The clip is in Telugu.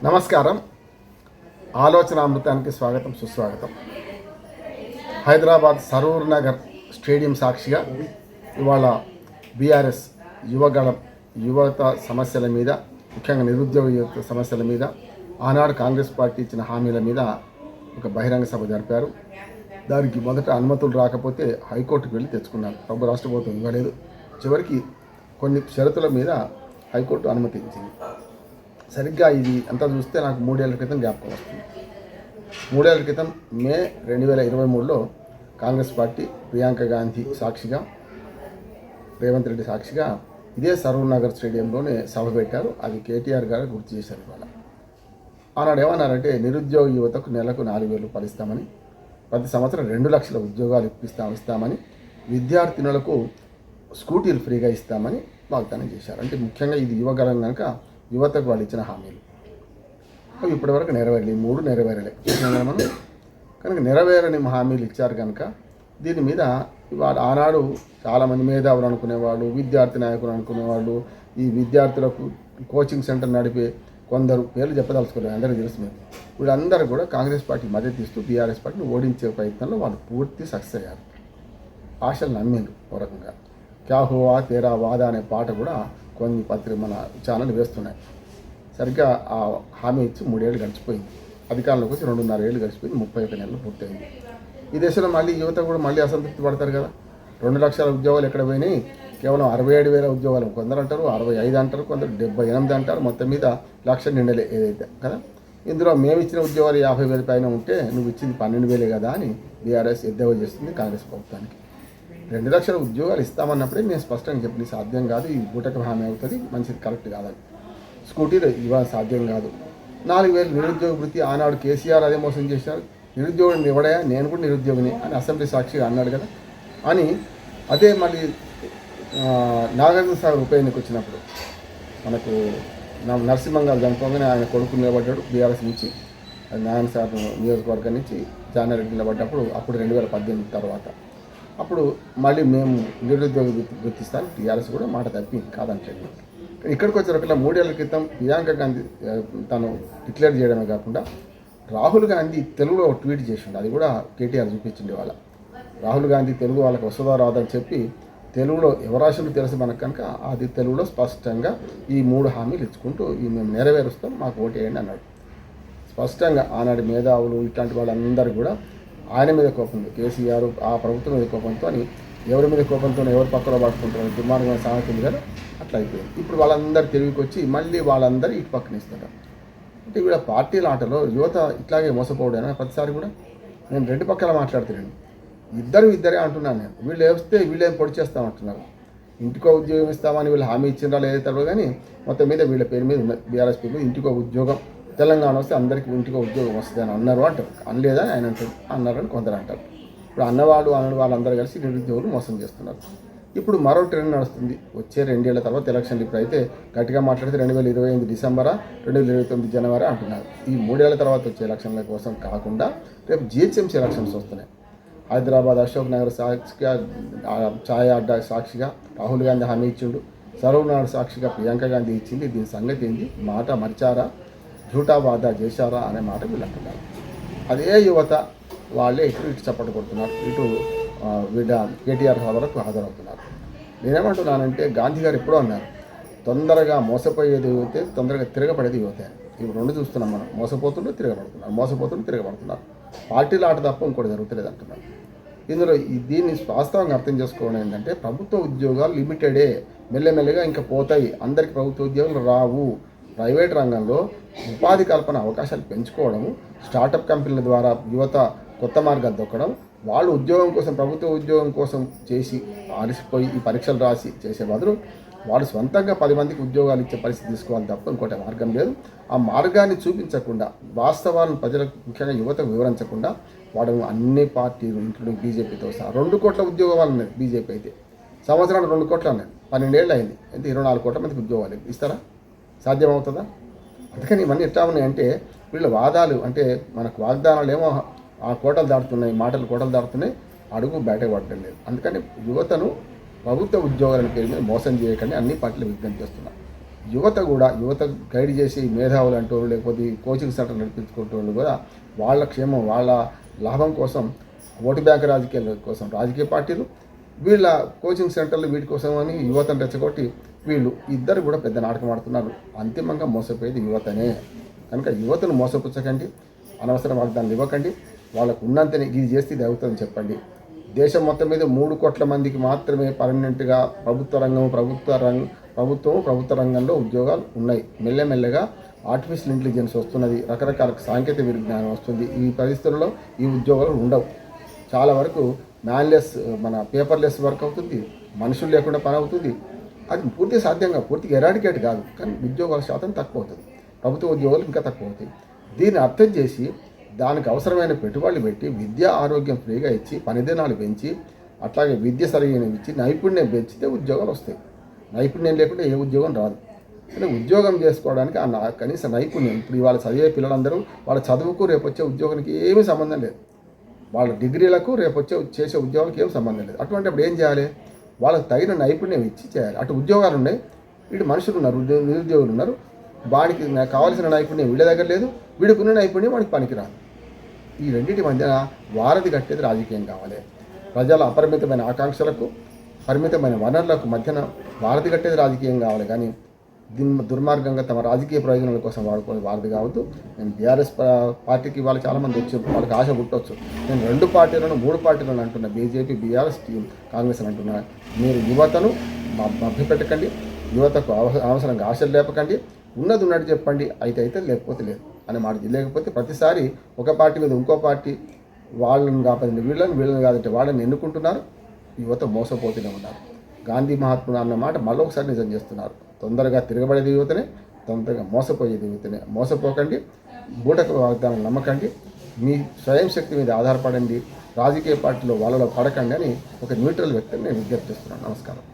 నమస్కారం. ఆలోచన అమృతానికి స్వాగతం, సుస్వాగతం. హైదరాబాద్ సరూర్ నగర్ స్టేడియం సాక్షిగా ఇవాళ బీఆర్ఎస్ యువత సమస్యల మీద, ముఖ్యంగా నిరుద్యోగ యువత సమస్యల మీద, ఆనాడు కాంగ్రెస్ పార్టీ ఇచ్చిన హామీల మీద ఒక బహిరంగ సభ జరిపారు. దానికి మొదట అనుమతులు రాకపోతే హైకోర్టుకు వెళ్ళి తెచ్చుకున్నారు. రాష్ట్ర ప్రభుత్వం ఇవ్వలేదు. చివరికి కొన్ని షరతుల మీద హైకోర్టు అనుమతించింది. సరిగ్గా ఇది అంతా చూస్తే నాకు 3 ఏళ్ల క్రితం జ్ఞాపకం వస్తుంది. 3 ఏళ్ల క్రితం మే 2023లో కాంగ్రెస్ పార్టీ ప్రియాంక గాంధీ సాక్షిగా, రేవంత్ రెడ్డి సాక్షిగా ఇదే సరూర్ నగర్ స్టేడియంలోనే సభ పెట్టారు. అది కేటీఆర్ గారు గుర్తు చేశారు. ఇవాళ ఆనాడు ఏమన్నారంటే, నిరుద్యోగ యువతకు నెలకు 4,000 రూపాయలు ఇస్తామని, ప్రతి సంవత్సరం 2 లక్షల ఉద్యోగాలు ఇస్తామని, విద్యార్థినులకు స్కూటీలు ఫ్రీగా ఇస్తామని వాగ్దానం చేశారు. అంటే ముఖ్యంగా ఇది యువగలం కనుక యువతకు వాళ్ళు ఇచ్చిన హామీలు అవి ఇప్పటివరకు నెరవేరలేదు. 3 నెరవేరలే మనం కనుక నెరవేరని హామీలు ఇచ్చారు కనుక దీని మీద ఇవాళ ఆనాడు చాలామంది మేధావులు అనుకునేవాళ్ళు, విద్యార్థి నాయకులు అనుకునేవాళ్ళు, ఈ విద్యార్థులకు కోచింగ్ సెంటర్ నడిపే కొందరు పేర్లు చెప్పదలుచుకోలేదు, అందరికీ తెలుసు. మేము వీళ్ళందరూ కూడా కాంగ్రెస్ పార్టీ మద్దతు ఇస్తూ బీఆర్ఎస్ పార్టీని ఓడించే ప్రయత్నంలో వాళ్ళు పూర్తి సక్సెస్ అయ్యారు. ఆశలు నమ్మిండు. ఒక రకంగా క్యా హువా తేరా వాదా అనే పాట కూడా కొన్ని మన ఛానల్ వేస్తున్నాయి. సరిగ్గా ఆ హామీ ఇచ్చి 3 ఏళ్ళు గడిచిపోయింది. అధికారంలోకి వచ్చి 2.5 ఏళ్ళు గడిచిపోయింది. 31 నెలలు పూర్తయింది. ఈ దేశంలో మళ్ళీ యువత కూడా మళ్ళీ అసంతృప్తి పడతారు కదా. 2 లక్షల ఉద్యోగాలు ఎక్కడ పోయినాయి? కేవలం 67,000 ఉద్యోగాలు కొందరు అంటారు, 65 అంటారు, కొందరు 78 అంటారు. మొత్తం మీద 1,00,000 నిండలే ఏదైతే కదా. ఇందులో మేము ఇచ్చిన ఉద్యోగాలు 50,000 పైన ఉంటే నువ్వు ఇచ్చింది 12,000 కదా అని బీఆర్ఎస్ ఎద్దేవా చేస్తుంది కాంగ్రెస్ ప్రభుత్వానికి. 2 లక్షల ఉద్యోగాలు ఇస్తామన్నప్పుడే నేను స్పష్టంగా చెప్పి సాధ్యం కాదు, ఈ బూటక హామీ అవుతుంది, మంచిది కరెక్ట్ కాదని. స్కూటీలు ఇవ్వాలి సాధ్యం కాదు. 4,000 నిరుద్యోగ వృత్తి ఆనాడు కేసీఆర్ అదే మోసం చేశారు. నిరుద్యోగిని ఇవ్వడయా, నేను కూడా నిరుద్యోగిని అని అసెంబ్లీ సాక్షిగా అన్నాడు కదా అని. అదే మళ్ళీ నాగార్జున సాగర్ ఉప ఎన్నిక వచ్చినప్పుడు మనకు నరసింహంగారు చనిపోగానే ఆయన కొడుకు నిలబడ్డాడు బీఆర్ఎస్ నుంచి, నారాయణ సాగర్ నియోజకవర్గం నుంచి జానారెడ్డి నిలబడ్డప్పుడు, అప్పుడు 2018 తర్వాత అప్పుడు మళ్ళీ మేము నిరుద్యోగ గుర్తిస్తాను టీఆర్ఎస్ కూడా మాట తప్పింది కాదంటే. ఇక్కడికి వచ్చేటప్పుడు 3 ఏళ్ల క్రితం ప్రియాంక గాంధీ తను డిక్లేర్ చేయడమే కాకుండా రాహుల్ గాంధీ తెలుగులో ట్వీట్ చేసిండు. అది కూడా కేటీఆర్ చూపించింది. వాళ్ళ రాహుల్ గాంధీ తెలుగు వాళ్ళకి వస్తుందా రాదని చెప్పి తెలుగులో ఎవరాశులు తెలుసు మనకు కనుక అది తెలుగులో స్పష్టంగా ఈ 3 హామీలు ఇచ్చుకుంటూ ఈ మేము నెరవేరుస్తాం, మాకు ఓటు వేయండి అన్నాడు. స్పష్టంగా ఆనాటి మేధావులు ఇట్లాంటి వాళ్ళందరూ కూడా ఆయన మీద కోపంతో, కేసీఆర్ ఆ ప్రభుత్వం మీద కోపంతో అని, ఎవరి మీద కోపంతో ఎవరు పక్కలో పట్టుకుంటారు దుర్మార్గమైన సామెత ఉంది కదా, అట్లా అయిపోయింది. ఇప్పుడు వాళ్ళందరూ తిరిగికి వచ్చి మళ్ళీ వాళ్ళందరూ ఇటు పక్కన ఇస్తారు. అంటే వీళ్ళ పార్టీల ఆటలో యువత ఇట్లాగే మోసపోవడైనా ప్రతిసారి కూడా నేను 2 పక్కల మాట్లాడుతున్నాను. ఇద్దరే అంటున్నాను నేను. వీళ్ళు వస్తే వీళ్ళేం పొడి చేస్తామంటున్నారు. ఇంటికో ఉద్యోగం ఇస్తామని వీళ్ళు హామీ ఇచ్చిండ్రా లేదో కానీ మొత్తం మీద వీళ్ళ పేరు మీద ఉన్న బీఆర్ఎస్ పేరు మీద ఇంటికో ఉద్యోగం, తెలంగాణ వస్తే అందరికీ ఇంటికో ఉద్యోగం వస్తుంది అని అన్నారు అంటారు. అనలేదని ఆయన అంటారు, అన్నారని కొందరు అంటారు. ఇప్పుడు అన్నవాళ్ళు వాళ్ళందరూ కలిసి నిరుద్యోగులు మోసం చేస్తున్నారు. ఇప్పుడు మరో ట్రెండ్ నడుస్తుంది. వచ్చే 2 ఏళ్ల తర్వాత ఎలక్షన్లు. ఇప్పుడు అయితే గట్టిగా మాట్లాడితే 2028 డిసెంబరా 2029 జనవరి అంటున్నారు. ఈ 3 ఏళ్ల తర్వాత వచ్చే ఎలక్షన్ల కోసం కాకుండా రేపు జిహెచ్ఎంసీ ఎలక్షన్స్ వస్తున్నాయి. హైదరాబాద్ అశోక్ నగర్ సాక్షిగా, ఛాయ్ అడ్డా సాక్షిగా రాహుల్ గాంధీ హామీ ఇచ్చిండు, సరూర్ నగర్ సాక్షిగా ప్రియాంక గాంధీ ఇచ్చింది. దీని సంగతి ఏంది? మాట మరిచారా, జూటా వాదా చేశారా అనే మాట వీళ్ళు అంటున్నారు. అదే యువత వాళ్ళే ఇటు చప్పట్లు కొడుతున్నారు, ఇటు కేటీఆర్ సభలకు హాజరవుతున్నారు. నేనేమంటున్నానంటే, గాంధీ గారు ఎప్పుడో అన్నారు, తొందరగా మోసపోయేది యువతే, తొందరగా తిరగబడేది యువతే. ఇవి 2 చూస్తున్నాం మనం. మోసపోతుంటే తిరగబడుతున్నారు. పార్టీల ఆట తప్ప ఇంకోటి జరుగుతలేదు అంటున్నారు. ఇందులో దీన్ని వాస్తవంగా అర్థం చేసుకోవడం ఏంటంటే, ప్రభుత్వ ఉద్యోగాలు లిమిటెడే, మెల్లమెల్లగా ఇంకా పోతాయి. అందరికీ ప్రభుత్వ ఉద్యోగాలు రావు. ప్రైవేట్ రంగంలో ఉపాధి కల్పన అవకాశాలు పెంచుకోవడము, స్టార్టప్ కంపెనీల ద్వారా యువత కొత్త మార్గాలు దొక్కడం, వాళ్ళు ఉద్యోగం కోసం, ప్రభుత్వ ఉద్యోగం కోసం చేసి అలసిపోయి ఈ పరీక్షలు రాసి చేసే బదులు వాళ్ళు సొంతంగా 10 మందికి ఉద్యోగాలు ఇచ్చే పరిస్థితి తీసుకోవాలి తప్ప ఇంకోటి మార్గం లేదు. ఆ మార్గాన్ని చూపించకుండా, వాస్తవాలను ప్రజలకు ముఖ్యంగా యువతకు వివరించకుండా వాడు అన్ని పార్టీలు ఇంక్లూడింగ్ బీజేపీతో సహా 2 కోట్ల ఉద్యోగాలు ఉన్నాయి. బీజేపీ అయితే సంవత్సరానికి 2 కోట్లు ఉన్నాయి. 12 ఏళ్ళు అయింది. అంటే 24 కోట్ల మందికి ఉద్యోగాలు ఇస్తారా? సాధ్యమవుతుందా? అందుకని ఇవన్నీ ఎట్లా ఉన్నాయంటే, వీళ్ళ వాదాలు అంటే మనకు వాగ్దానాలు ఏమో ఆ కోటలు దాటుతున్నాయి, మాటలు కోటలు దాటుతున్నాయి, అడుగు బయటకు పడటం లేదు. అందుకని యువతను ప్రభుత్వ ఉద్యోగాల పేరు మీద మోసం చేయకండి అన్ని పార్టీలు విజ్ఞప్తి చేస్తున్నారు. యువత గైడ్ చేసి మేధావులు అంటూ లేకపోతే ఈ కోచింగ్ సెంటర్ నడిపించుకుంటూ కూడా వాళ్ళ క్షేమం వాళ్ళ లాభం కోసం ఓటు బ్యాంక్ రాజకీయాల కోసం రాజకీయ పార్టీలు వీళ్ళ కోచింగ్ సెంటర్లు వీటి కోసం అని యువతను రెచ్చగొట్టి వీళ్ళు ఇద్దరు కూడా పెద్ద నాటకం ఆడుతున్నారు. అంతిమంగా మోసపోయేది యువతనే. కనుక యువతను మోసపుచ్చకండి, అనవసరం వాగ్దానాలు ఇవ్వకండి. వాళ్ళకు ఉన్నంతనే ఇది చేస్తే ఇది అవుతుందని చెప్పండి. దేశం మొత్తం మీద 3 కోట్ల మందికి మాత్రమే పర్మనెంట్గా ప్రభుత్వ రంగంలో ఉద్యోగాలు ఉన్నాయి. మెల్లమెల్లగా ఆర్టిఫిషియల్ ఇంటెలిజెన్స్ వస్తున్నది, రకరకాల సాంకేతిక విజ్ఞానం వస్తుంది. ఈ పరిస్థితుల్లో ఈ ఉద్యోగాలు ఉండవు. చాలా వరకు మన పేపర్లెస్ వర్క్ అవుతుంది, మనుషులు లేకుండా పని అవుతుంది. అది పూర్తిగా సాధ్యంగా పూర్తిగా ఎరాడికేట్ కాదు, కానీ ఉద్యోగాల శాతం తక్కువ అవుతుంది, ప్రభుత్వ ఉద్యోగాలు ఇంకా తక్కువ అవుతాయి. దీన్ని అర్థం చేసి దానికి అవసరమైన పెట్టుబడులు పెట్టి విద్య ఆరోగ్యం ఫ్రీగా ఇచ్చి పనిదినాలు పెంచి అట్లాగే విద్య సరైన ఇచ్చి నైపుణ్యం పెంచితే ఉద్యోగాలు వస్తాయి. నైపుణ్యం లేకుండా ఏ ఉద్యోగం రాదు. అంటే ఉద్యోగం చేసుకోవడానికి కనీస నైపుణ్యం. ఇప్పుడు ఇవాళ చదివే పిల్లలందరూ వాళ్ళ చదువుకు రేపు వచ్చే ఉద్యోగానికి ఏమీ సంబంధం లేదు, వాళ్ళ డిగ్రీలకు రేపు చేసే ఉద్యోగాలకు ఏం సంబంధం లేదు. అప్పుడు ఏం చేయాలి? వాళ్ళకి తగిన నైపుణ్యం ఇచ్చి చేయాలి. అటు ఉద్యోగాలు ఉన్నాయి, ఇటు మనుషులు ఉన్నారు, నిరుద్యోగులు ఉన్నారు. వాడికి కావాల్సిన నైపుణ్యం వీళ్ళ దగ్గర లేదు, వీడికున్న నైపుణ్యం వాడికి పనికిరాదు. ఈ రెండింటి మధ్యన వారధి కట్టేది రాజకీయం కావాలి. ప్రజల అపరిమితమైన ఆకాంక్షలకు పరిమితమైన వనరులకు మధ్యన వారధి కట్టేది రాజకీయం కావాలి. కానీ దుర్మార్గంగా తమ రాజకీయ ప్రయోజనాల కోసం వాడుకునే వారధి కావద్దు. నేను బీఆర్ఎస్ పార్టీకి వాళ్ళు చాలామంది వచ్చి వాళ్ళకి ఆశ పుట్టవచ్చు. నేను 2 పార్టీలను 3 పార్టీలను అంటున్నా, బీజేపీ, బీఆర్ఎస్, కాంగ్రెస్ అని అంటున్నా. మీరు యువతను మభ్యపెట్టకండి, యువతకు అవసరంగా ఆశలు లేపకండి. ఉన్నది ఉన్నట్టు చెప్పండి, అయితే లేకపోతే లేదు అనే మాట. లేకపోతే ప్రతిసారి ఒక పార్టీ మీద ఇంకో పార్టీ వాళ్ళని కాకపోతే వీళ్ళని కాదంటే వాళ్ళని ఎన్నుకుంటున్నారు. యువత మోసపోతూనే ఉన్నారు. గాంధీ మహాత్ముడు అన్న మాట మళ్ళీ ఒకసారి నిజం చేస్తున్నారు. తొందరగా తిరగబడేది యువతనే, తొందరగా మోసపోయేది యువతనే. మోసపోకండి, బూటక వాగ్దానం నమ్మకండి, మీ స్వయం శక్తి మీద ఆధారపడండి, రాజకీయ పార్టీలో వాళ్ళలో పడకండి అని ఒక న్యూట్రల్ వ్యక్తిని నేను విజ్ఞప్తి చేస్తున్నాను. నమస్కారం.